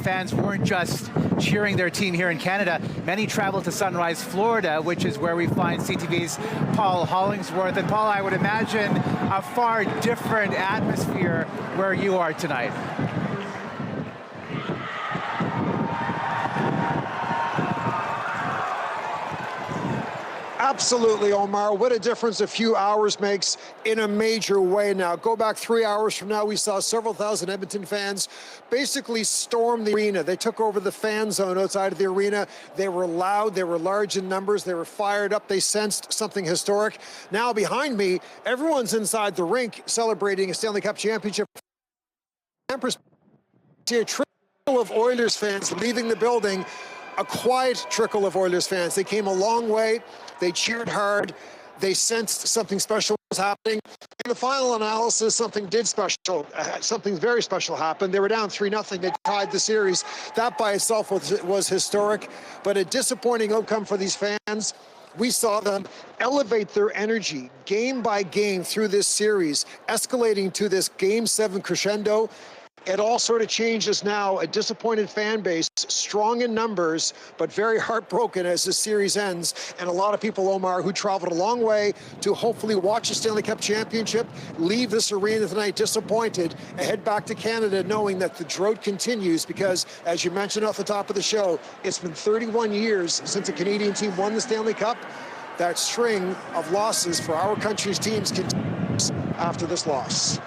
fans weren't just cheering their team here in Canada. Many traveled to Sunrise, Florida, which is where we find CTV's Paul Hollingsworth. And Paul, I would imagine a far different atmosphere where you are tonight. Absolutely, Omar. What a difference a few hours makes in a major way now. Go back 3 hours from now, we saw several thousand Edmonton fans basically storm the arena. They took over the fan zone outside of the arena. They were loud, they were large in numbers, they were fired up, they sensed something historic. Now behind me, everyone's inside the rink celebrating a Stanley Cup championship. See a trickle of Oilers fans leaving the building. A quiet trickle of Oilers fans. They came a long way. They cheered hard. They sensed something special was happening. In the final analysis, something very special happened. They were down 3-0. They tied the series. That by itself was historic, but a disappointing outcome for these fans. We saw them elevate their energy game by game through this series, escalating to this Game 7 crescendo. It all sort of changes now. A disappointed fan base, strong in numbers, but very heartbroken as the series ends. And a lot of people, Omar, who traveled a long way to hopefully watch the Stanley Cup championship, leave this arena tonight disappointed and head back to Canada knowing that the drought continues because, as you mentioned off the top of the show, it's been 31 years since a Canadian team won the Stanley Cup. That string of losses for our country's teams continues after this loss.